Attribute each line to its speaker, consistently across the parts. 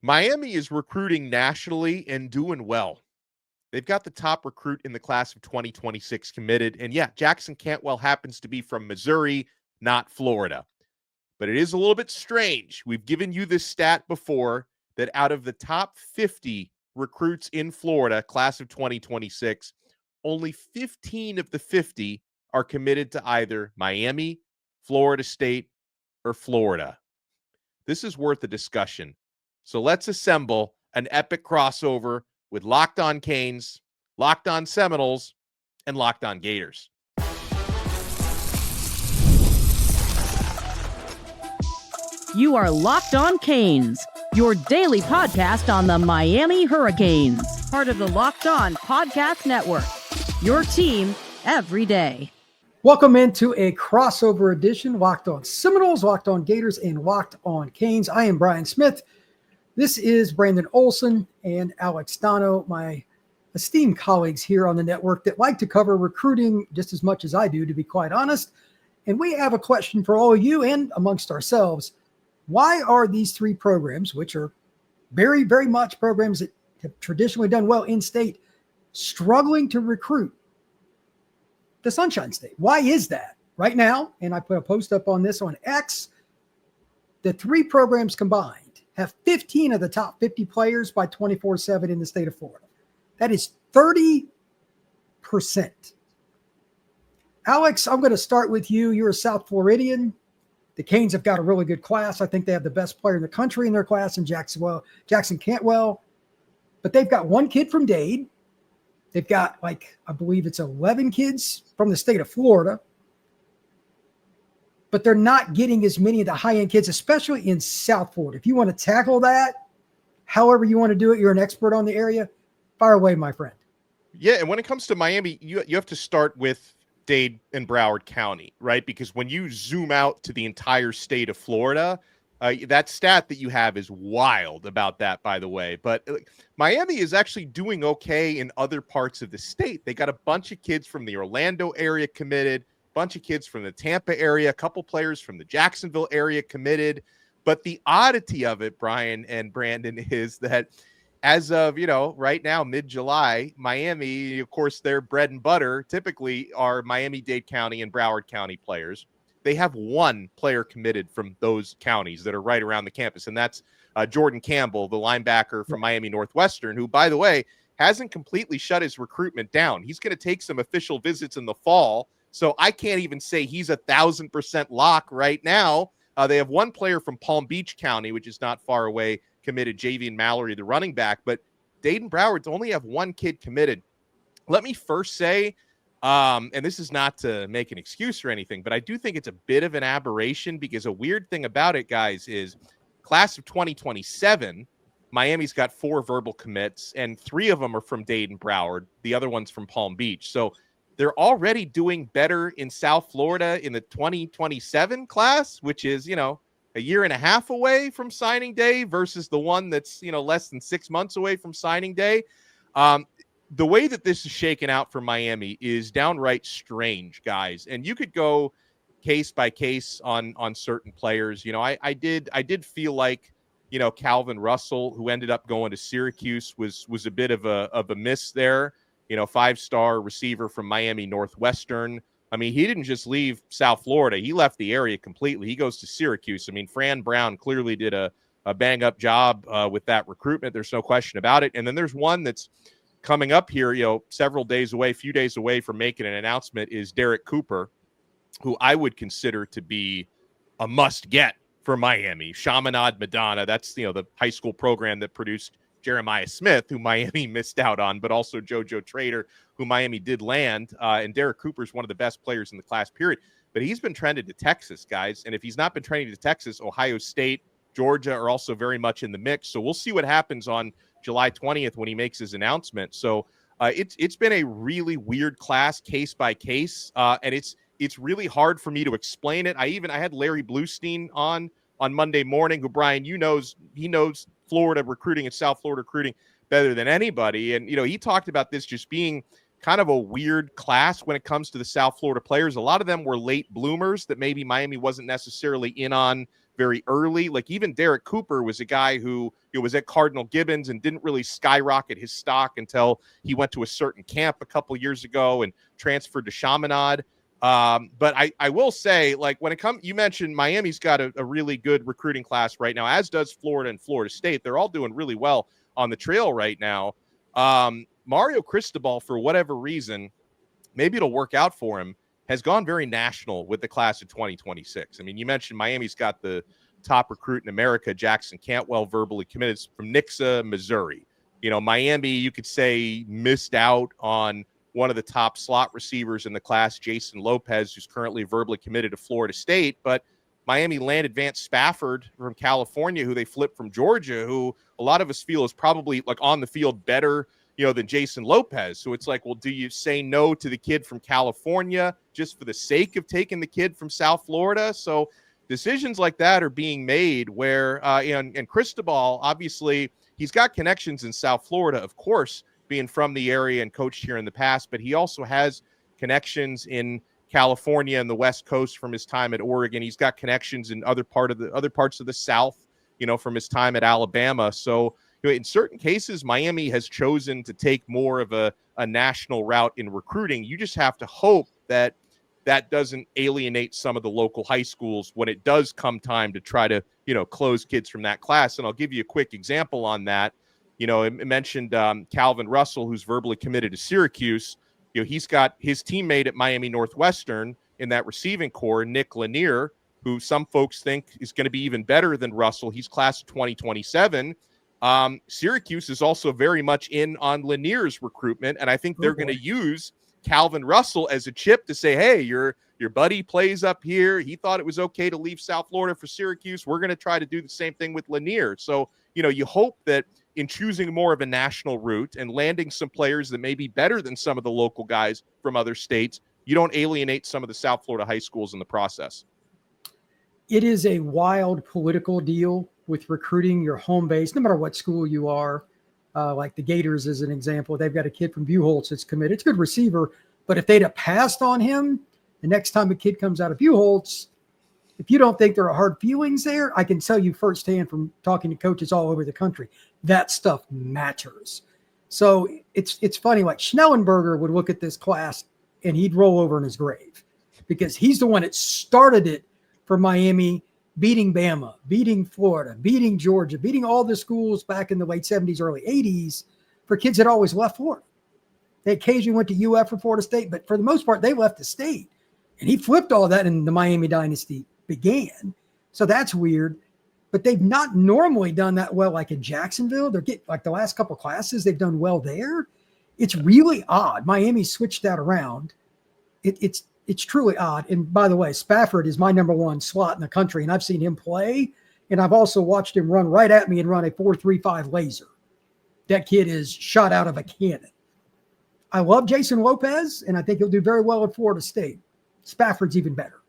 Speaker 1: Miami is recruiting nationally and doing well. They've got the top recruit in the class of 2026 committed. And yeah, Jackson Cantwell happens to be from Missouri, not Florida. But it is a little bit strange. We've given you this stat before that out of the top 50 recruits in Florida, class of 2026, only 15 of the 50 are committed to either Miami, Florida State, or Florida. This is worth a discussion. So let's assemble an epic crossover with Locked On Canes, Locked On Seminoles, and Locked On Gators.
Speaker 2: You are Locked On Canes, your daily podcast on the Miami Hurricanes, part of the Locked On Podcast Network, your team every day.
Speaker 3: Welcome into a crossover edition, Locked On Seminoles, Locked On Gators, and Locked On Canes. I am Brian Smith. This is Brandon Olsen and Alex Donno, my esteemed colleagues here on the network that like to cover recruiting just as much as I do, to be quite honest. And we have a question for all of you and amongst ourselves. Why are these three programs, which are very, very much programs that have traditionally done well in state, struggling to recruit the Sunshine State? Why is that? Right now, and I put a post up on this on X, the three programs combined have 15 of the top 50 players by 24/7 in the state of Florida. That is 30%. Alex, I'm going to start with you. You're a South Floridian. The Canes have got a really good class. I think they have the best player in the country in their class in Jackson Cantwell. But they've got one kid from Dade. They've got, I believe it's 11 kids from the state of Florida. But they're not getting as many of the high-end kids, especially in South Florida. If you want to tackle that, however you want to do it, you're an expert on the area, fire away, my friend.
Speaker 1: Yeah, and when it comes to Miami, you have to start with Dade and Broward County, right? Because when you zoom out to the entire state of Florida, that stat that you have is wild about that, by the way. But Miami is actually doing okay in other parts of the state. They got a bunch of kids from the Orlando area committed, bunch of kids from the Tampa area, a couple players from the Jacksonville area committed. But the oddity of it, Brian and Brandon, is that as of, right now, mid-July, Miami, of course, their bread and butter typically are Miami-Dade County and Broward County players. They have one player committed from those counties that are right around the campus, and that's Jordan Campbell, the linebacker from Miami Northwestern, who, by the way, hasn't completely shut his recruitment down. He's going to take some official visits in the fall. So I can't even say he's 1,000% lock right now. They have one player from Palm Beach County, which is not far away, committed, Javian Mallory, the running back. But Dade and Broward only have one kid committed. Let me first say, and this is not to make an excuse or anything, but I do think it's a bit of an aberration, because a weird thing about it, guys, is class of 2027, Miami's got 4 verbal commits, and 3 of them are from Dade and Broward. The other one's from Palm Beach. So they're already doing better in South Florida in the 2027 class, which is, a year and a half away from signing day versus the one that's, less than 6 months away from signing day. The way that this is shaken out for Miami is downright strange, guys. And you could go case by case on certain players. I did feel like, Calvin Russell, who ended up going to Syracuse, was a bit of a miss there. 5-star receiver from Miami Northwestern. I mean, he didn't just leave South Florida. He left the area completely. He goes to Syracuse. I mean, Fran Brown clearly did a bang-up job with that recruitment. There's no question about it. And then there's one that's coming up here, several days away, few days away from making an announcement, is Derek Cooper, who I would consider to be a must-get for Miami. Chaminade Madonna, that's, the high school program that produced Jeremiah Smith, who Miami missed out on, but also JoJo Trader, who Miami did land. And Derek Cooper is one of the best players in the class, period. But he's been trended to Texas, guys. And if he's not been trending to Texas, Ohio State, Georgia are also very much in the mix. So we'll see what happens on July 20th when he makes his announcement. So it's been a really weird class, case by case. And it's really hard for me to explain it. I had Larry Bluestein on Monday morning, who, Brian, he knows Florida recruiting and South Florida recruiting better than anybody. And, he talked about this just being kind of a weird class when it comes to the South Florida players. A lot of them were late bloomers that maybe Miami wasn't necessarily in on very early. Like even Derek Cooper was a guy who was at Cardinal Gibbons and didn't really skyrocket his stock until he went to a certain camp a couple years ago and transferred to Chaminade. But I will say, like, when it comes, you mentioned Miami's got a really good recruiting class right now, as does Florida and Florida State. They're all doing really well on the trail right now. Mario Cristobal, for whatever reason, maybe it'll work out for him, has gone very national with the class of 2026. I mean, you mentioned Miami's got the top recruit in America, Jackson Cantwell, verbally committed from Nixa, Missouri. Miami, you could say, missed out on one of the top slot receivers in the class, Jason Lopez, who's currently verbally committed to Florida State. But Miami landed Vance Spafford from California, who they flipped from Georgia, who a lot of us feel is probably like on the field better than Jason Lopez. So it's like, well, do you say no to the kid from California just for the sake of taking the kid from South Florida? So decisions like that are being made where, and Cristobal, obviously, he's got connections in South Florida, of course, being from the area and coached here in the past, but he also has connections in California and the West Coast from his time at Oregon. He's got connections in other parts of the South, from his time at Alabama. So, in certain cases, Miami has chosen to take more of a national route in recruiting. You just have to hope that that doesn't alienate some of the local high schools when it does come time to try to, close kids from that class. And I'll give you a quick example on that. I mentioned Calvin Russell, who's verbally committed to Syracuse. He's got his teammate at Miami Northwestern in that receiving core, Nick Lanier, who some folks think is going to be even better than Russell. He's class of 2027. Syracuse is also very much in on Lanier's recruitment, and I think they're going to use Calvin Russell as a chip to say, hey, your buddy plays up here. He thought it was okay to leave South Florida for Syracuse. We're going to try to do the same thing with Lanier. So, you hope that in choosing more of a national route and landing some players that may be better than some of the local guys from other states, you don't alienate some of the South Florida high schools in the process.
Speaker 3: It is a wild political deal with recruiting your home base, no matter what school you are. Like the Gators is an example. They've got a kid from Buchholz that's committed. It's a good receiver, but if they'd have passed on him, the next time a kid comes out of Buchholz, if you don't think there are hard feelings there, I can tell you firsthand from talking to coaches all over the country, that stuff matters. So it's funny, like Schnellenberger would look at this class and he'd roll over in his grave because he's the one that started it for Miami, beating Bama, beating Florida, beating Georgia, beating all the schools back in the late 70s, early 80s for kids that always left Florida. They occasionally went to UF or Florida State, but for the most part, they left the state. And he flipped all that and the Miami dynasty began. So that's weird. But they've not normally done that well, like in Jacksonville. They're getting, like the last couple of classes, they've done well there. It's really odd. Miami switched that around. It's truly odd. And by the way, Spafford is my number one slot in the country, and I've seen him play. And I've also watched him run right at me and run a 4.35 laser. That kid is shot out of a cannon. I love Jason Lopez, and I think he'll do very well at Florida State. Spafford's even better.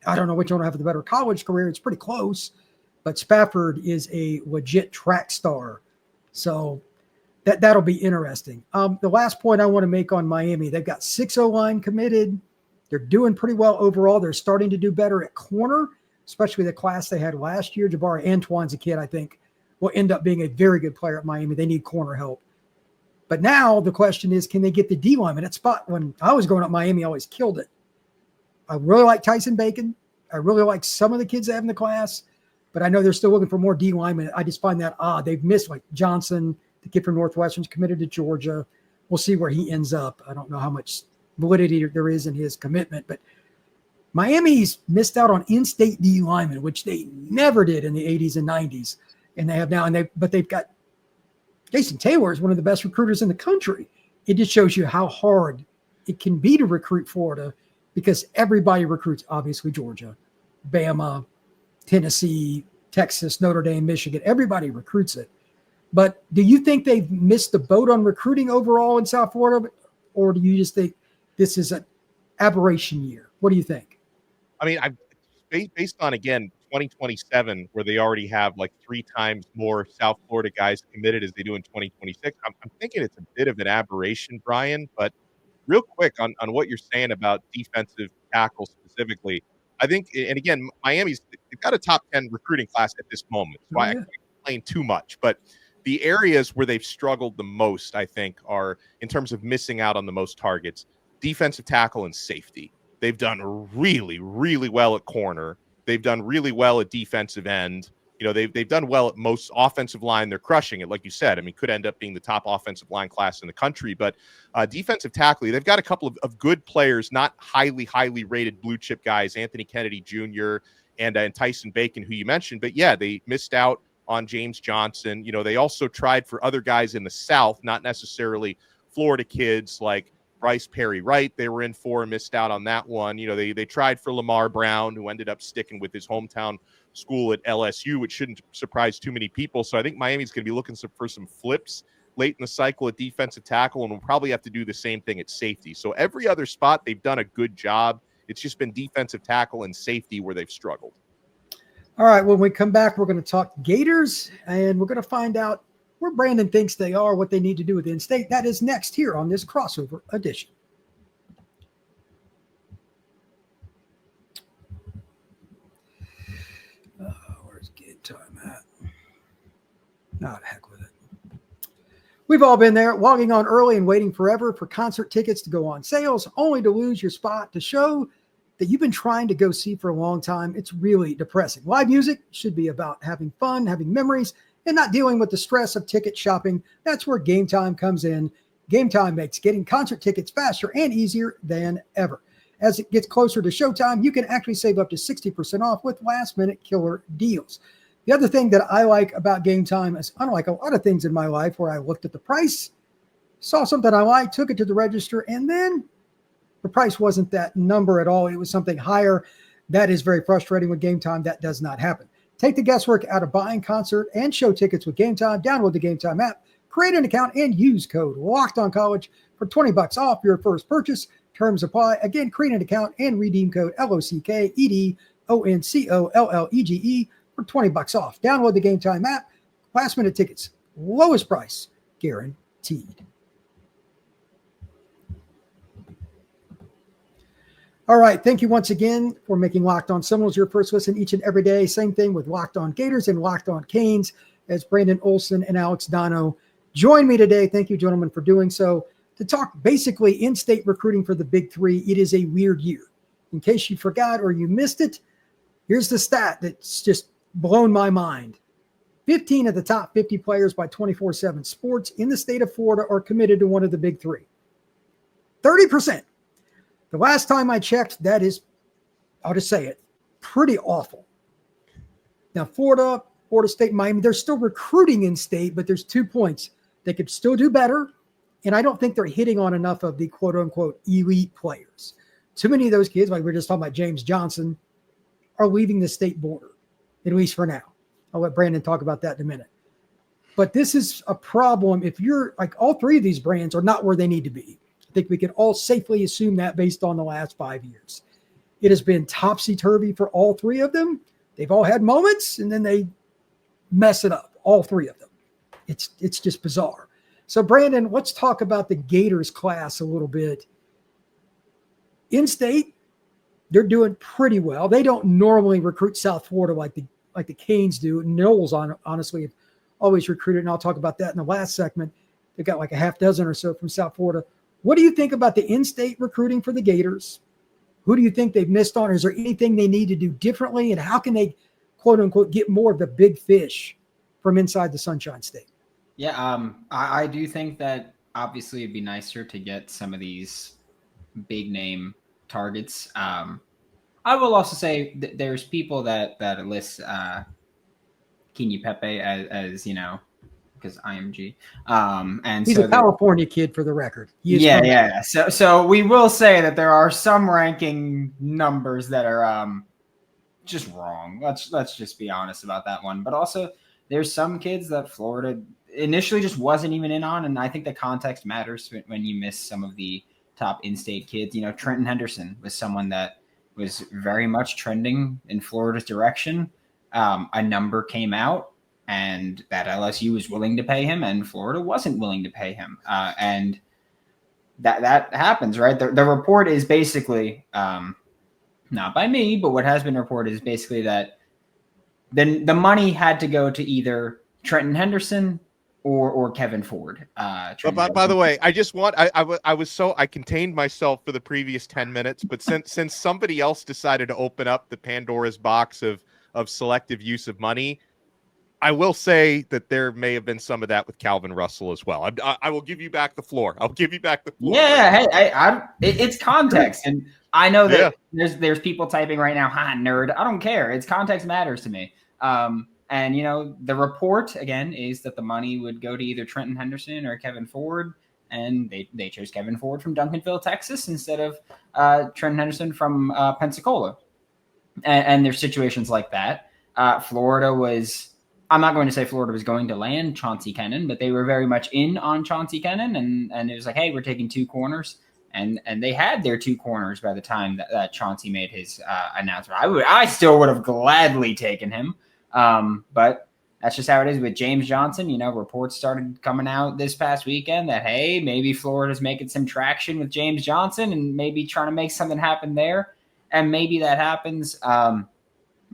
Speaker 3: I don't know which one will have the better college career. It's pretty close, but Spafford is a legit track star. So that'll be interesting. The last point I want to make on Miami, they've got 6 O-line committed. They're doing pretty well overall. They're starting to do better at corner, especially the class they had last year. Jabari Antoine's a kid I think will end up being a very good player at Miami. They need corner help. But now the question is, can they get the D lineman? That spot when I was growing up, Miami always killed it. I really like Tyson Bacon. I really like some of the kids they have in the class, but I know they're still looking for more D linemen. I just find that odd. They've missed like Johnson, the kid from Northwestern's committed to Georgia. We'll see where he ends up. I don't know how much validity there is in his commitment, but Miami's missed out on in-state D linemen, which they never did in the 80s and 90s. And they have now, but they've got Jason Taylor is one of the best recruiters in the country. It just shows you how hard it can be to recruit Florida because everybody recruits, obviously Georgia, Bama, Tennessee, Texas, Notre Dame, Michigan. Everybody recruits it. But do you think they've missed the boat on recruiting overall in South Florida, or do you just think this is an aberration year? What do you think?
Speaker 1: I mean, based on, again, 2027, where they already have like 3 times more South Florida guys committed as they do in 2026, I'm thinking it's a bit of an aberration, Brian. But real quick on what you're saying about defensive tackle specifically, I think, and again, Miami's they've got a top 10 recruiting class at this moment. So I can't complain too much, but the areas where they've struggled the most, I think, are in terms of missing out on the most targets, defensive tackle and safety. They've done really, really well at corner. They've done really well at defensive end. You know, they've done well at most offensive line. They're crushing it, like you said. I mean, could end up being the top offensive line class in the country. But defensive tackle, they've got a couple of good players, not highly rated blue chip guys, Anthony Kennedy Jr. and Tyson Bacon, who you mentioned. But yeah, they missed out on James Johnson. You know, they also tried for other guys in the South, not necessarily Florida kids like Bryce Perry Wright. They were in for and missed out on that one. You know, they tried for Lamar Brown, who ended up sticking with his hometown school at LSU, which shouldn't surprise too many people. So I think Miami's going to be looking for some flips late in the cycle at defensive tackle, and we'll probably have to do the same thing at safety. So every other spot, they've done a good job. It's just been defensive tackle and safety where they've struggled.
Speaker 3: All right, when we come back, we're going to talk Gators, and we're going to find out where Brandon thinks they are, what they need to do with in-state. That is next here on this crossover edition. Where's Gametime at? Not heck with it. We've all been there, logging on early and waiting forever for concert tickets to go on sales, only to lose your spot to show that you've been trying to go see for a long time. It's really depressing. Live music should be about having fun, having memories, and not dealing with the stress of ticket shopping. That's where Gametime comes in. Gametime makes getting concert tickets faster and easier than ever. As it gets closer to showtime, you can actually save up to 60% off with last-minute killer deals. The other thing that I like about Gametime is, unlike a lot of things in my life where I looked at the price, saw something I liked, took it to the register, and then the price wasn't that number at all. It was something higher. That is very frustrating with Gametime. That does not happen. Take the guesswork out of buying concert and show tickets with Gametime. Download the Gametime app, create an account, and use code LOCKEDONCollege for $20 off your first purchase. Terms apply. Again, create an account and redeem code LOCKEDONCOLLEGE for $20 off. Download the Gametime app. Last minute tickets, lowest price guaranteed. All right. Thank you once again for making Locked On Seminoles your first listen each and every day. Same thing with Locked On Gators and Locked On Canes, as Brandon Olsen and Alex Donno join me today. Thank you, gentlemen, for doing so. To talk basically in-state recruiting for the Big Three, it is a weird year. In case you forgot or you missed it, here's the stat that's just blown my mind. 15 of the top 50 players by 24/7 Sports in the state of Florida are committed to one of the Big Three. 30%. The last time I checked, that is, I'll just say it, pretty awful. Now, Florida State, Miami, they're still recruiting in state, but there's 2 points. They could still do better, and I don't think they're hitting on enough of the quote-unquote elite players. Too many of those kids, like we were just talking about James Johnson, are leaving the state border, at least for now. I'll let Brandon talk about that in a minute. But this is a problem if you're like all three of these brands are not where they need to be. I think we can all safely assume that based on the last 5 years. It has been topsy-turvy for all three of them. They've all had moments, and then they mess it up, all three of them. It's just bizarre. So, Brandon, let's talk about the Gators class a little bit. In-state, they're doing pretty well. They don't normally recruit South Florida like the Canes do. Knowles, honestly, have always recruited, and I'll talk about that in the last segment. They've got like a half dozen or so from South Florida. What do you think about the in-state recruiting for the Gators? Who do you think they've missed on? Is there anything they need to do differently? And how can they, quote unquote, get more of the big fish from inside the Sunshine State?
Speaker 4: Yeah, I do think that obviously it'd be nicer to get some of these big name targets. I will also say that there's people that list Kenny Pepe as you know, because IMG. And
Speaker 3: he's
Speaker 4: so
Speaker 3: a California kid for the record.
Speaker 4: Yeah. So we will say that there are some ranking numbers that are just wrong. Let's just be honest about that one. But also there's some kids that Florida initially just wasn't even in on, and I think the context matters when you miss some of the top in-state kids. You know, Trenton Henderson was someone that was very much trending in Florida's direction. A number came out, and that LSU was willing to pay him, and Florida wasn't willing to pay him. And that happens, right? The report is basically not by me, but what has been reported is basically that then the money had to go to either Trenton Henderson or Kevin Ford.
Speaker 1: But by the way, I just want I contained myself for the previous 10 minutes, but since somebody else decided to open up the Pandora's box of selective use of money, I will say that there may have been some of that with Calvin Russell as well. I will give you back the floor. I'll give you back the floor.
Speaker 4: Yeah, hey, it's context, and I know that there's people typing right now, "Ha, nerd." I don't care. It's context matters to me. And the report again is that the money would go to either Trenton Henderson or Kevin Ford, and they chose Kevin Ford from Duncanville, Texas, instead of Trenton Henderson from Pensacola. And there's situations like that. Florida was. I'm not going to say Florida was going to land Chauncey Kennan, but they were very much in on Chauncey Kennan, and it was like, hey, we're taking 2 corners, and they had their 2 corners by the time that Chauncey made his announcement. I still would have gladly taken him, but that's just how it is with James Johnson. Reports started coming out this past weekend that, hey, maybe Florida's making some traction with James Johnson and maybe trying to make something happen there, and maybe that happens.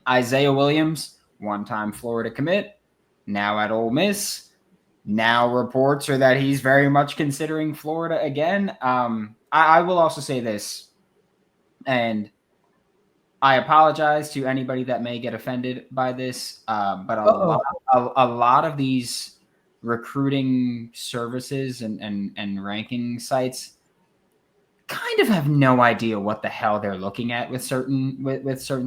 Speaker 4: Isaiah Williams, one-time Florida commit, now at Ole Miss. Now reports are that he's very much considering Florida again. I will also say this, and I apologize to anybody that may get offended by this, but a lot of these recruiting services and ranking sites kind of have no idea what the hell they're looking at with certain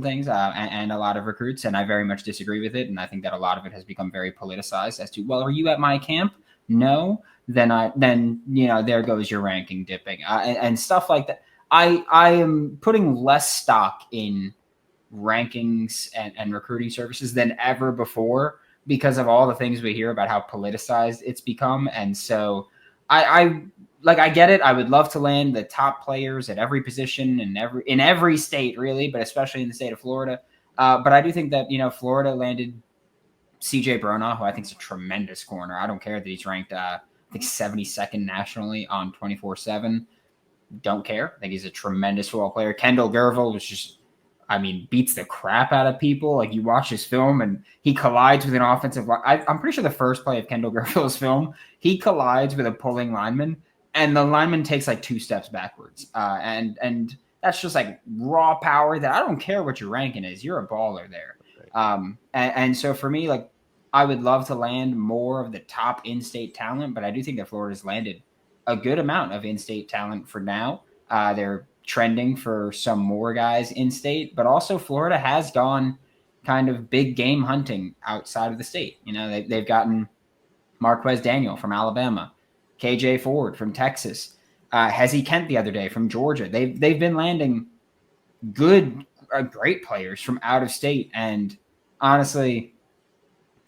Speaker 4: things, and a lot of recruits, and I very much disagree with it. And I think that a lot of it has become very politicized as to, well, are you at my camp? No, then there goes your ranking dipping, and stuff like that. I am putting less stock in rankings and recruiting services than ever before because of all the things we hear about how politicized it's become. And so I get it. I would love to land the top players at every position in every state, really, but especially in the state of Florida. But I do think that, Florida landed CJ Bronaugh, who I think is a tremendous corner. I don't care that he's ranked, I think 72nd nationally on 24/7. Don't care. I think he's a tremendous football player. Kendall Gervil was just, beats the crap out of people. Like, you watch his film and he collides with an offensive line. I'm pretty sure the first play of Kendall Gervil's film, he collides with a pulling lineman, and the lineman takes like 2 steps backwards. And that's just like raw power that I don't care what your ranking is. You're a baller there. And so for me, like, I would love to land more of the top in-state talent, but I do think that Florida's landed a good amount of in-state talent for now. They're trending for some more guys in-state, but also Florida has gone kind of big game hunting outside of the state. They've gotten Marquez Daniel from Alabama, KJ Ford from Texas, Hezzy Kent the other day from Georgia. They've been landing great players from out of state, and honestly,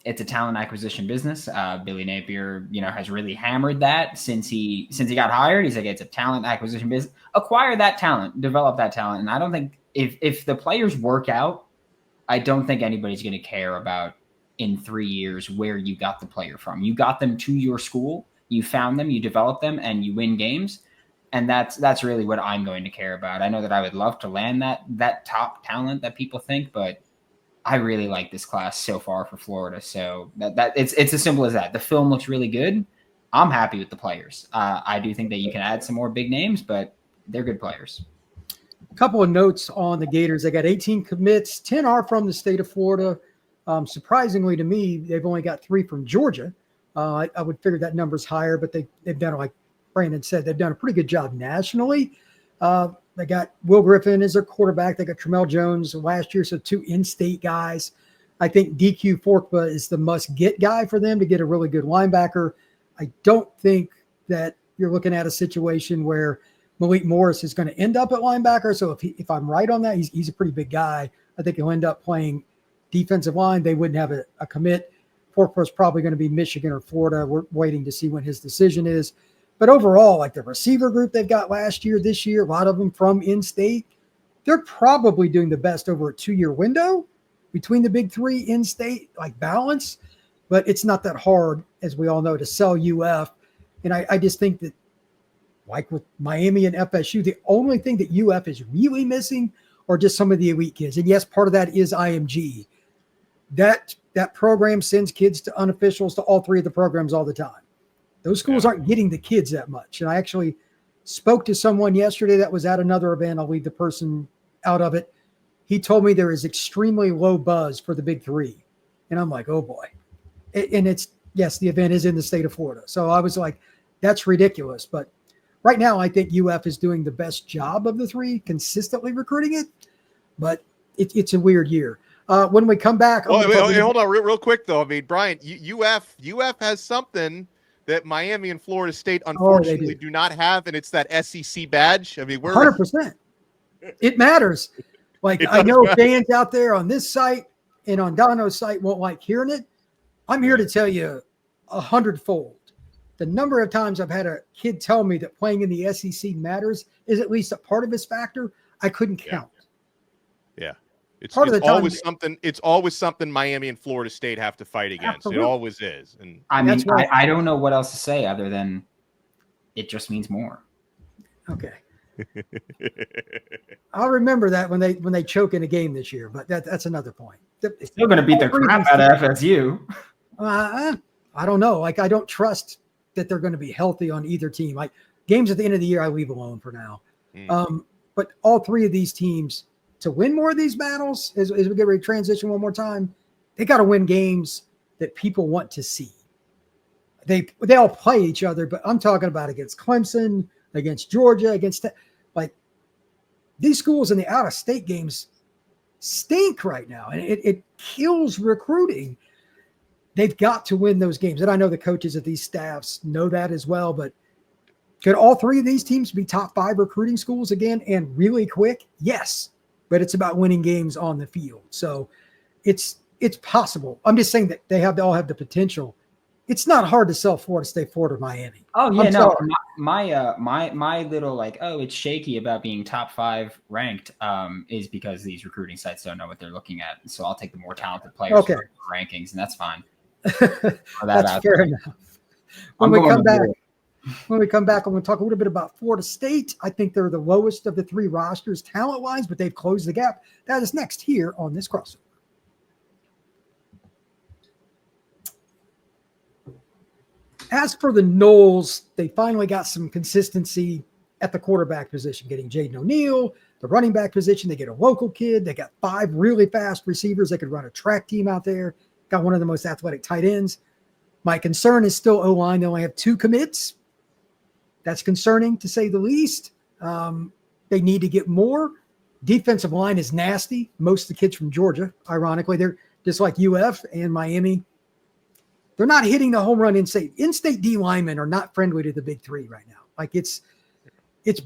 Speaker 4: it's a talent acquisition business. Billy Napier, has really hammered that since he got hired. He's like, it's a talent acquisition business. Acquire that talent, develop that talent. And I don't think if the players work out, I don't think anybody's going to care about in 3 years where you got the player from. You got them to your school, you found them, you developed them, and you win games. And that's really what I'm going to care about. I know that I would love to land that top talent that people think, but I really like this class so far for Florida. So that it's as simple as that. The film looks really good. I'm happy with the players. I do think that you can add some more big names, but they're good players.
Speaker 3: A couple of notes on the Gators. They got 18 commits. 10 are from the state of Florida. Surprisingly to me, they've only got 3 from Georgia. I would figure that number's higher, but they've done, like Brandon said, they've done a pretty good job nationally. They got Will Griffin as their quarterback. They got Tramel Jones last year, so 2 in-state guys. I think DQ Forkba is the must-get guy for them to get a really good linebacker. I don't think that you're looking at a situation where Malik Morris is going to end up at linebacker. So if I'm right on that, he's a pretty big guy. I think he'll end up playing defensive line. They wouldn't have a commit. Forkba is probably going to be Michigan or Florida. We're waiting to see when his decision is. But overall, like the receiver group they've got last year, this year, a lot of them from in-state, they're probably doing the best over a 2-year window between the big 3 in-state, like balance. But it's not that hard, as we all know, to sell UF. And I just think that, like with Miami and FSU, the only thing that UF is really missing or just some of the elite kids. And yes, part of that is IMG. That program sends kids to unofficials to all three of the programs all the time. Those schools aren't getting the kids that much. And I actually spoke to someone yesterday that was at another event. I'll leave the person out of it. He told me there is extremely low buzz for the big three. And I'm like, oh boy. And it's, yes, the event is in the state of Florida. So I was like, that's ridiculous. But right now, I think UF is doing the best job of the three, consistently recruiting it. But it's a weird year. When we come back,
Speaker 1: hold on, real quick though. I mean, Brian, UF has something that Miami and Florida State unfortunately do not have, and it's that SEC badge. I mean, we're
Speaker 3: 100%. It matters. Like, I know fans out there on this site and on Donno's site won't like hearing it. I'm here to tell you 100-fold. The number of times I've had a kid tell me that playing in the SEC matters is at least a part of his factor, I couldn't count.
Speaker 1: Yeah. It's always something Miami and Florida State have to fight against. Absolutely. It always is. And
Speaker 4: I don't know what else to say other than it just means more.
Speaker 3: Okay. I'll remember that when they choke in a game this year, but that's another point.
Speaker 4: It's still going to beat the crap out of FSU.
Speaker 3: I don't know. Like, I don't trust that they're going to be healthy on either team. Like, games at the end of the year, I leave alone for now. But all three of these teams, to win more of these battles, as we get ready to transition one more time, they got to win games that people want to see. They all play each other, but I'm talking about against Clemson, against Georgia, like these schools in the out-of-state games stink right now, and it kills recruiting. They've got to win those games, and I know the coaches at these staffs know that as well. But could all three of these teams be top 5 recruiting schools again and really quick? Yes. But it's about winning games on the field. So it's possible. I'm just saying that they all have the potential. It's not hard to sell Florida State, Florida, Miami.
Speaker 4: Oh yeah, no. My little like, it's shaky about being top 5 ranked is because these recruiting sites don't know what they're looking at. So I'll take the more talented players for rankings, and that's fine.
Speaker 3: That's fair enough. When we come back, I'm going to talk a little bit about Florida State. I think they're the lowest of the 3 rosters talent-wise, but they've closed the gap. That is next here on this crossover. As for the Noles, they finally got some consistency at the quarterback position, getting Jaden O'Neal. The running back position, they get a local kid. They got 5 really fast receivers. They could run a track team out there. Got one of the most athletic tight ends. My concern is still O-line. They only have 2 commits. That's concerning, to say the least. They need to get more. Defensive line is nasty. Most of the kids from Georgia, ironically, they're just like UF and Miami. They're not hitting the home run in-state. In-state D linemen are not friendly to the big 3 right now. Like, it's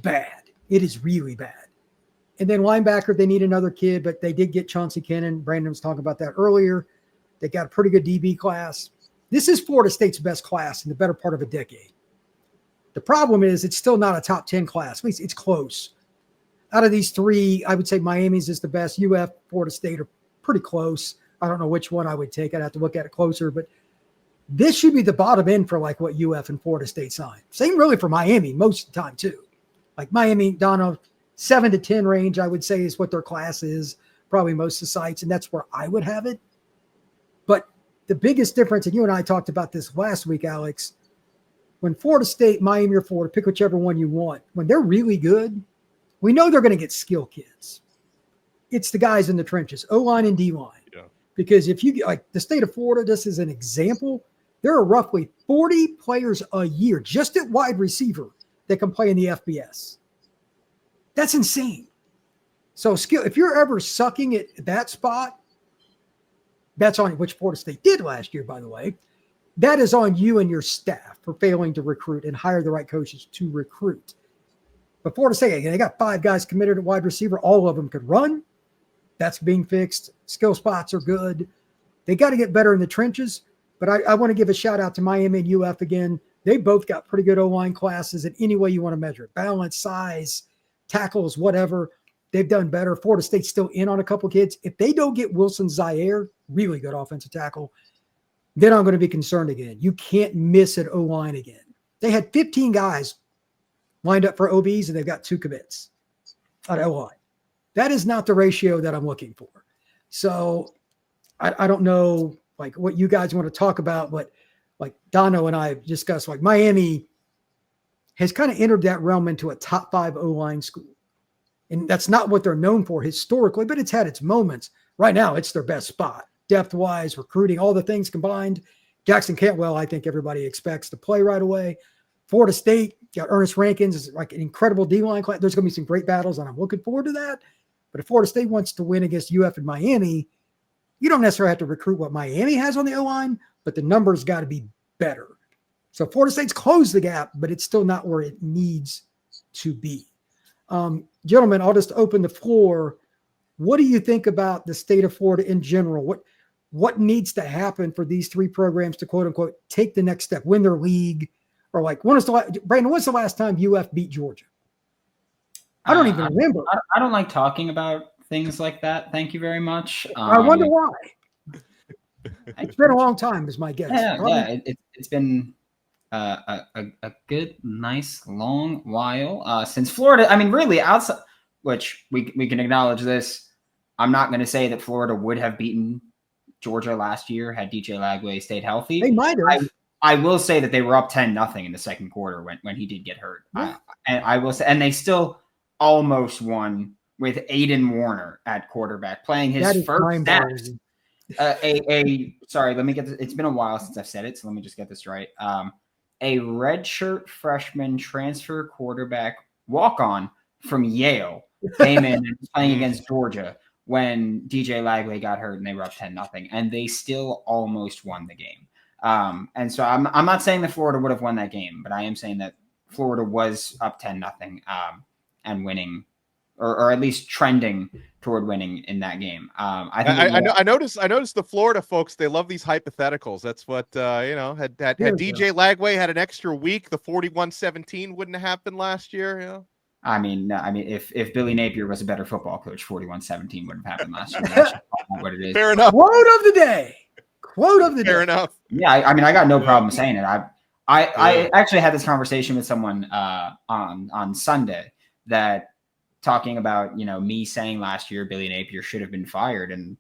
Speaker 3: bad. It is really bad. And then linebacker, they need another kid, but they did get Chauncey Cannon. Brandon was talking about that earlier. They got a pretty good DB class. This is Florida State's best class in the better part of a decade. The problem is it's still not a top 10 class. At least it's close. Out of these 3, I would say Miami's is the best. UF, Florida State are pretty close. I don't know which one I would take. I'd have to look at it closer. But this should be the bottom end for like what UF and Florida State signed. Same really for Miami most of the time too. Like Miami, Donno, 7 to 10 range, I would say, is what their class is. Probably most of the sites, and that's where I would have it. But the biggest difference, and you and I talked about this last week, Alex, when Florida State, Miami, or Florida, pick whichever one you want, when they're really good, we know they're going to get skill kids. It's the guys in the trenches, O-line and D-line. Yeah. Because if you, like the state of Florida, just as an example, there are roughly 40 players a year just at wide receiver that can play in the FBS. That's insane. So skill, if you're ever sucking at that spot, that's on which Florida State did last year, by the way. That is on you and your staff for failing to recruit and hire the right coaches to recruit. But Florida State, they got 5 guys committed at wide receiver. All of them could run. That's being fixed. Skill spots are good. They got to get better in the trenches. But I want to give a shout out to Miami and UF again. They both got pretty good O-line classes in any way you want to measure it. Balance, size, tackles, whatever. They've done better. Florida State's still in on a couple kids. If they don't get Wilson Zaire, really good offensive tackle, then I'm going to be concerned again. You can't miss at O-line again. They had 15 guys lined up for OBs, and they've got 2 commits out of O-line. That is not the ratio that I'm looking for. So I don't know like what you guys want to talk about, but like Donno and I have discussed, like Miami has kind of entered that realm into a top 5 O-line school. And that's not what they're known for historically, but it's had its moments. Right now, it's their best spot. Depth-wise, recruiting, all the things combined. Jackson Cantwell, I think everybody expects to play right away. Florida State, got Ernest Rankins, is like an incredible D-line class. There's going to be some great battles, and I'm looking forward to that. But if Florida State wants to win against UF and Miami, you don't necessarily have to recruit what Miami has on the O-line, but the numbers got to be better. So Florida State's closed the gap, but it's still not where it needs to be. Gentlemen, I'll just open the floor. What do you think about the state of Florida in general? What needs to happen for these 3 programs to quote unquote take the next step, win their league, or like Brandon? When's the last time UF beat Georgia? I don't even remember.
Speaker 4: I don't like talking about things like that. Thank you very much.
Speaker 3: I wonder why. It's been a long time, is my guess.
Speaker 4: Yeah. It's been a good, nice, long while since Florida. I mean, really, outside, which we can acknowledge this. I'm not going to say that Florida would have beaten Georgia last year had DJ Lagway stayed healthy.
Speaker 3: They might have.
Speaker 4: I will say that they were up 10-0 in the second quarter when he did get hurt.
Speaker 3: Yeah.
Speaker 4: I will say, and they still almost won with Aiden Warner at quarterback playing his first snaps. Sorry, let me get this. It's been a while since I've said it, so let me just get this right. A redshirt freshman transfer quarterback walk-on from Yale came in and was playing against Georgia when DJ Lagway got hurt and they were up 10-0, and they still almost won the game. And so I'm not saying that Florida would have won that game, but I am saying that Florida was up 10-0 and winning, or at least trending toward winning in that game. I noticed the Florida folks, they love these hypotheticals. That's what had DJ Lagway had an extra week, the 41-17 wouldn't have happened last year. You know? I mean, if Billy Napier was a better football coach, 41-17 wouldn't have happened last year. That's what it is.
Speaker 3: Fair enough. Quote of the day. Fair enough. Yeah,
Speaker 4: I mean, I got no problem saying it. I actually had this conversation with someone on Sunday that talking about, me saying last year Billy Napier should have been fired, and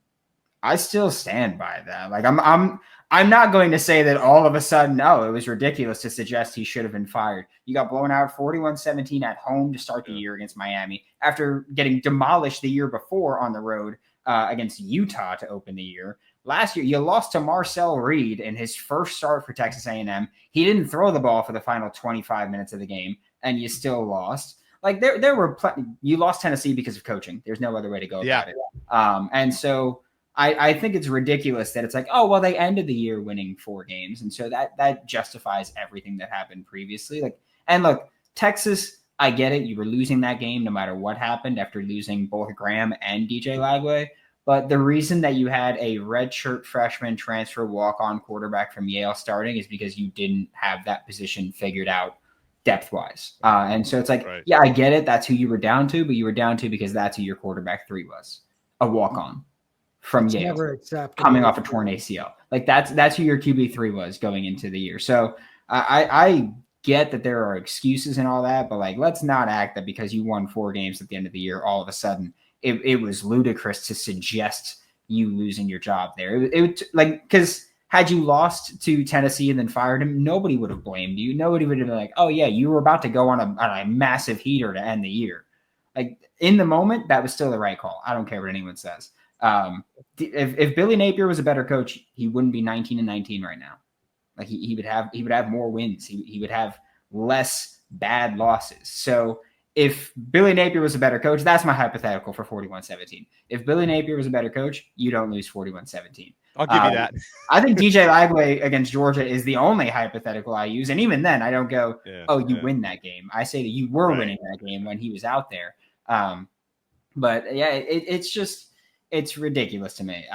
Speaker 4: I still stand by that. Like I'm not going to say that all of a sudden, it was ridiculous to suggest he should have been fired. You got blown out 41-17 at home to start the year against Miami after getting demolished the year before on the road against Utah to open the year. Last year, you lost to Marcel Reed in his first start for Texas A&M. He didn't throw the ball for the final 25 minutes of the game, and you still lost. Like there were you lost Tennessee because of coaching. There's no other way to go about it. And so I think it's ridiculous that it's like, they ended the year winning 4 games, and so that justifies everything that happened previously. And look, Texas, I get it. You were losing that game no matter what happened after losing both Graham and DJ Lagway. But the reason that you had a redshirt freshman transfer walk-on quarterback from Yale starting is because you didn't have that position figured out depth-wise. And so it's like, yeah, I get it. That's who you were down to, but you were down to because that's who your quarterback 3 was, a walk-on from Yale coming off a torn ACL. Like that's who your QB3 was going into the year. So I get that there are excuses and all that, but let's not act that because you won 4 games at the end of the year, all of a sudden it was ludicrous to suggest you losing your job there. Because had you lost to Tennessee and then fired him, nobody would have blamed you. Nobody would have been like, oh yeah, you were about to go on a massive heater to end the year. In the moment, that was still the right call. I don't care what anyone says. If Billy Napier was a better coach, he wouldn't be 19-19 right now. He would have more wins. He would have less bad losses. So if Billy Napier was a better coach, that's my hypothetical for 41-17. If Billy Napier was a better coach, you don't lose 41-17.
Speaker 1: I'll give you that.
Speaker 4: I think DJ Lagway against Georgia is the only hypothetical I use. And even then, I don't go, you win that game. I say that you were winning that game when he was out there. But yeah, it's ridiculous to me.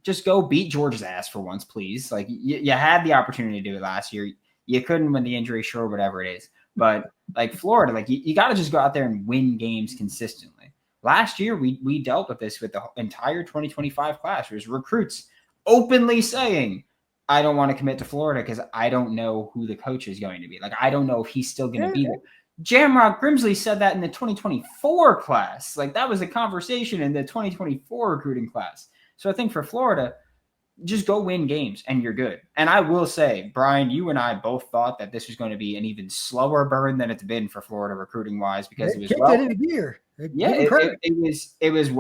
Speaker 4: Just go beat Georgia's ass for once, please. You had the opportunity to do it last year. You couldn't win the injury, sure, whatever it is. But Florida, you got to just go out there and win games consistently. Last year, we dealt with this with the entire 2025 class. There's recruits openly saying, I don't want to commit to Florida because I don't know who the coach is going to be. I don't know if he's still going to be there. Jamrock Grimsley said that in the 2024 class. Like, that was a conversation in the 2024 recruiting class. So I think for Florida, just go win games and you're good. And I will say, Brian, you and I both thought that this was going to be an even slower burn than it's been for Florida recruiting wise, because it was it was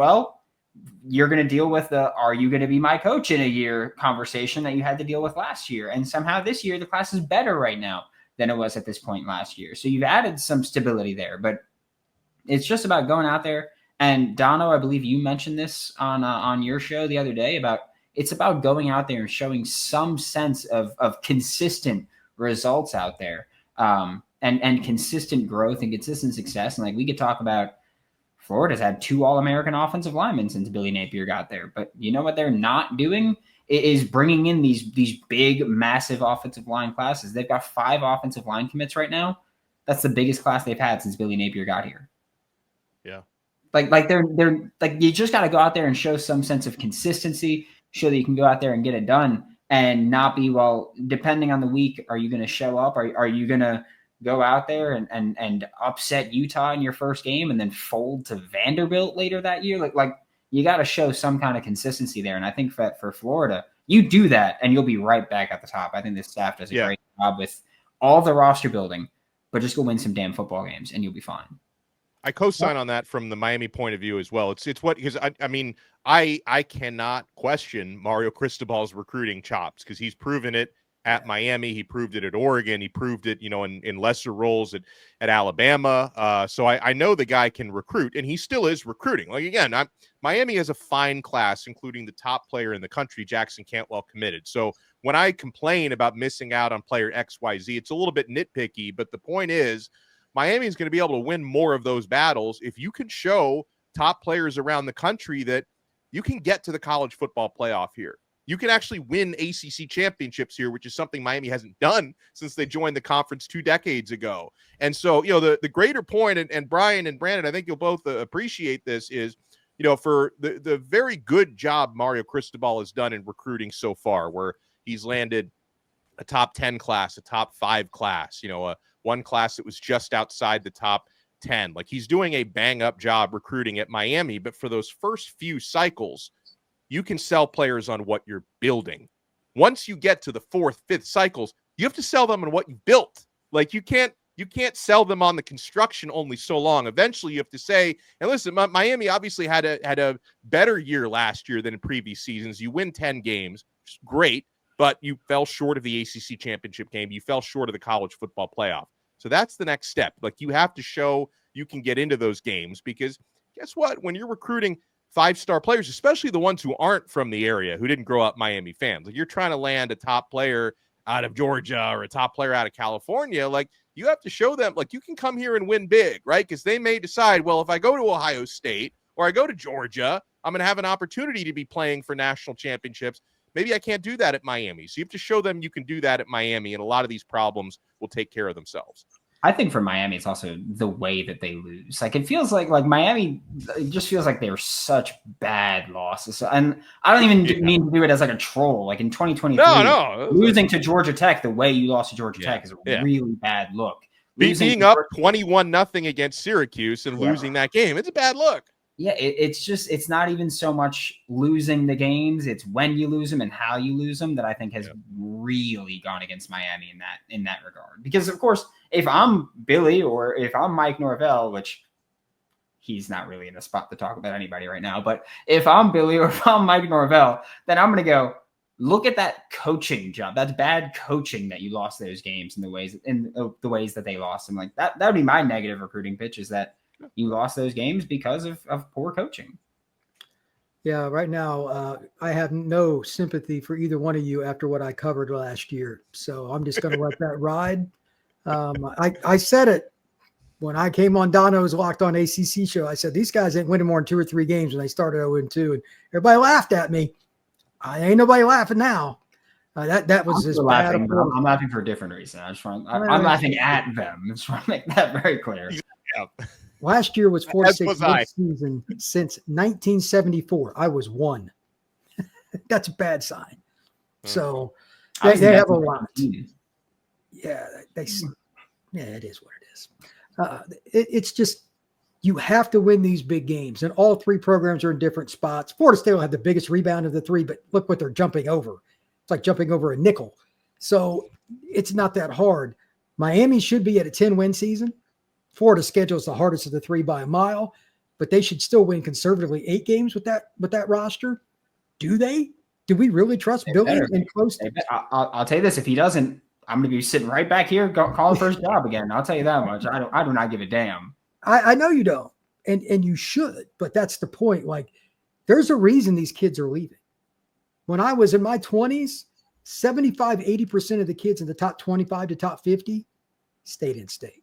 Speaker 4: you're going to deal with the "are you going to be my coach in a year" conversation that you had to deal with last year. And somehow this year the class is better right now than it was at this point last year. So you've added some stability there, but it's just about going out there. And Donno, I believe you mentioned this on your show the other day about it's about going out there and showing some sense of consistent results out there, and consistent growth and consistent success. And like we could talk about, Florida's had 2 All-American offensive linemen since Billy Napier got there. But you know what they're not doing is bringing in these big, massive offensive line classes. They've got 5 offensive line commits right now. That's the biggest class they've had since Billy Napier got here.
Speaker 1: Yeah.
Speaker 4: Like they're like, you just got to go out there and show some sense of consistency, show that you can go out there and get it done and not be, well, depending on the week, are you going to show up? Are you going to go out there and upset Utah in your first game and then fold to Vanderbilt later that year? Like you got to show some kind of consistency there. And I think that for Florida, you do that and you'll be right back at the top. I think this staff does a great job with all the roster building, but just go win some damn football games and you'll be fine.
Speaker 1: I co-sign on that from the Miami point of view as well. It's what, because I mean, I cannot question Mario Cristobal's recruiting chops, because he's proven it at Miami. He proved it at Oregon. He proved it, in lesser roles at Alabama. So I know the guy can recruit, and he still is recruiting. Like, again, Miami has a fine class, including the top player in the country, Jackson Cantwell, committed. So when I complain about missing out on player XYZ, it's a little bit nitpicky, but the point is, Miami is going to be able to win more of those battles if you can show top players around the country that you can get to the college football playoff here. You can actually win ACC championships here, which is something Miami hasn't done since they joined the conference 2 decades ago. And so, the greater point, and Brian and Brandon, I think you'll both appreciate this, is, for the very good job Mario Cristobal has done in recruiting so far, where he's landed a top 10 class, a top 5 class, one class that was just outside the top 10. Like, he's doing a bang-up job recruiting at Miami, but for those first few cycles, you can sell players on what you're building. Once you get to the 4th, 5th cycles, you have to sell them on what you built. Like, you can't sell them on the construction only so long. Eventually, you have to say, and listen, Miami obviously had a better year last year than in previous seasons. You win 10 games, great, but you fell short of the ACC championship game. You fell short of the college football playoff. So that's the next step. Like, you have to show you can get into those games, because guess what? When you're recruiting 5-star players, especially the ones who aren't from the area, who didn't grow up Miami fans, like, you're trying to land a top player out of Georgia or a top player out of California, like, you have to show them, like, you can come here and win big, right? Because they may decide, well, if I go to Ohio State or I go to Georgia, I'm going to have an opportunity to be playing for national championships. Maybe I can't do that at Miami. So you have to show them you can do that at Miami, and a lot of these problems will take care of themselves.
Speaker 4: I think for Miami, it's also the way that they lose. Like, it feels like Miami, it just feels like they were such bad losses. And I don't even mean to do it as like a troll. Like, in 2023, losing to Georgia Tech the way you lost to Georgia Tech is a really bad look. Being up 21-0 against Syracuse and losing that game, it's a bad look. Yeah, it's not even so much losing the games. It's when you lose them and how you lose them that I think has really gone against Miami in that regard. Because, of course, if I'm Billy or if I'm Mike Norvell, which he's not really in a spot to talk about anybody right now, but if I'm Billy or if I'm Mike Norvell, then I'm going to go, look at that coaching job. That's bad coaching that you lost those games in the ways that they lost them. Like, that would be my negative recruiting pitch, is that you lost those games because of poor coaching.
Speaker 3: Yeah, right now, I have no sympathy for either one of you after what I covered last year. So I'm just going to let that ride. I said it when I came on Donno's Locked On ACC show. I said, these guys ain't winning more than 2 or 3 games when they started 0-2. And everybody laughed at me. I ain't nobody laughing now. That was just bad.
Speaker 4: I'm laughing for a different reason. I'm laughing at them. I just want to make that very clear.
Speaker 1: Yeah.
Speaker 3: Last year was 4-6 season since 1974. I was 1. That's a bad sign. So they have a lot. Yeah, it is what it is. It's just, you have to win these big games, and all three programs are in different spots. Florida State will have the biggest rebound of the three, but look what they're jumping over. It's like jumping over a nickel. So it's not that hard. Miami should be at a 10-win season. Florida's schedule is the hardest of the three by a mile, but they should still win conservatively 8 games with that roster. Do they? Do we really trust Billy and close?
Speaker 4: I'll tell you this: if he doesn't, I'm going to be sitting right back here calling for his job again. I'll tell you that much. I do not give a damn.
Speaker 3: I know you don't, and you should, but that's the point. Like, there's a reason these kids are leaving. When I was in my 20s, 75, 80% of the kids in the top 25 to top 50 stayed in state.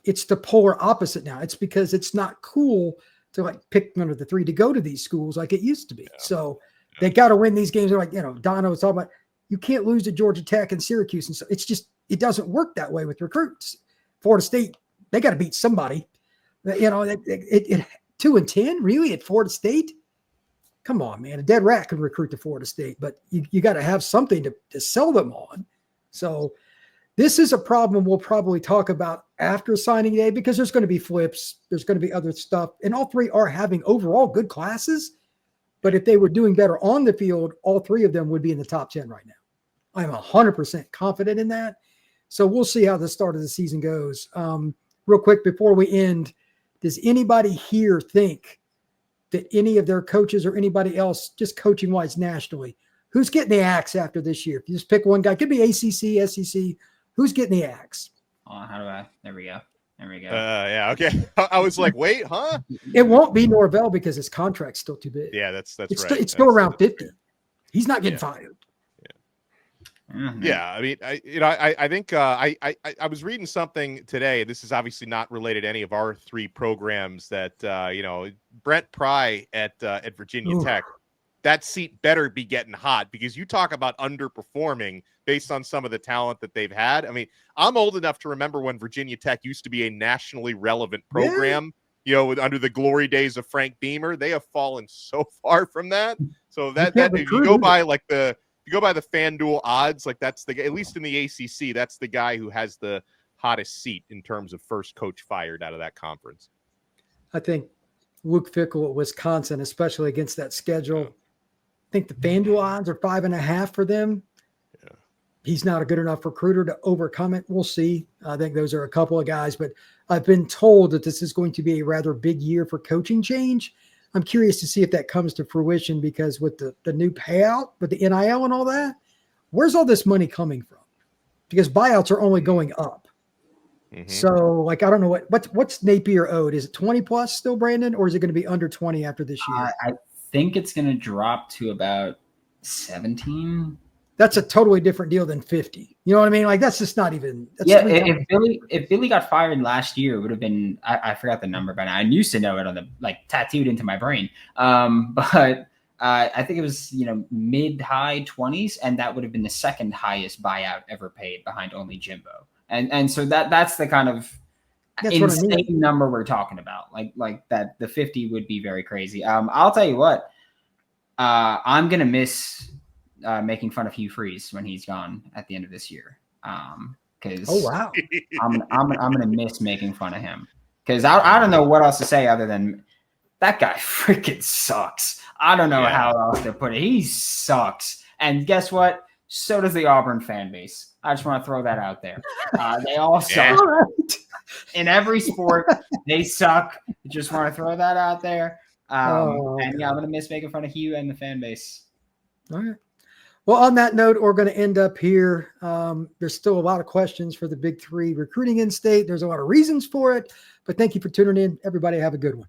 Speaker 3: It's the polar opposite now. It's because it's not cool to like pick one of the three to go to these schools like it used to be. Yeah. So they got to win these games. They're like, Donno was talking about, you can't lose to Georgia Tech and Syracuse. And so it's just, it doesn't work that way with recruits. Florida State, they got to beat somebody. 2-10 really at Florida State? Come on, man. A dead rat can recruit to Florida State, but you got to have something to sell them on. So this is a problem we'll probably talk about after signing day, because there's going to be flips. There's going to be other stuff. And all three are having overall good classes. But if they were doing better on the field, all three of them would be in the top 10 right now. I'm 100% confident in that. So we'll see how the start of the season goes. Real quick, before we end, does anybody here think that any of their coaches or anybody else, just coaching-wise nationally, who's getting the axe after this year? If you just pick one guy, it could be ACC, SEC. Who's getting the axe?
Speaker 4: There we go.
Speaker 1: Yeah, okay. I was like, wait, huh?
Speaker 3: It won't be Norvell because his contract's still too big.
Speaker 1: Yeah, that's right.
Speaker 3: It's still around 50. He's not getting fired.
Speaker 4: Mm-hmm.
Speaker 1: Yeah, I mean, I think I was reading something today. This is obviously not related to any of our three programs. That Brent Pry at Virginia Tech, that seat better be getting hot, because you talk about underperforming based on some of the talent that they've had. I mean, I'm old enough to remember when Virginia Tech used to be a nationally relevant program. Under the glory days of Frank Beamer. They have fallen so far from that. So that if you go by the FanDuel odds, like that's at least in the ACC, that's the guy who has the hottest seat in terms of first coach fired out of that conference.
Speaker 3: I think Luke Fickell at Wisconsin, especially against that schedule, I think the FanDuel odds are 5.5 for them. Yeah. He's not a good enough recruiter to overcome it. We'll see. I think those are a couple of guys, but I've been told that this is going to be a rather big year for coaching change. I'm curious to see if that comes to fruition, because with the new payout, with the NIL and all that, where's all this money coming from? Because buyouts are only going up. Mm-hmm. So, I don't know what's Napier owed. Is it 20 plus still, Brandon, or is it going to be under 20 after this year?
Speaker 4: I think it's going to drop to about 17.
Speaker 3: That's a totally different deal than 50. You know what I mean? Like, that's just not even.
Speaker 4: If Billy got fired last year, it would have been. I forgot the number by now. I used to know it on the tattooed into my brain. But I think it was mid-high 20s, and that would have been the second highest buyout ever paid, behind only Jimbo. And so that's the kind of insane number we're talking about. Like that, the 50 would be very crazy. I'll tell you what. I'm gonna miss making fun of Hugh Freeze when he's gone at the end of this year. Because I'm gonna miss making fun of him, because I don't know what else to say other than that guy freaking sucks. I don't know how else to put it. He sucks. And guess what? So does the Auburn fan base. I just want to throw that out there. They all suck. In every sport, they suck. Just want to throw that out there. I'm gonna miss making fun of Hugh and the fan base.
Speaker 3: All right. Well, on that note, we're going to end up here. There's still a lot of questions for the Big Three recruiting in state. There's a lot of reasons for it, but thank you for tuning in. Everybody have a good one.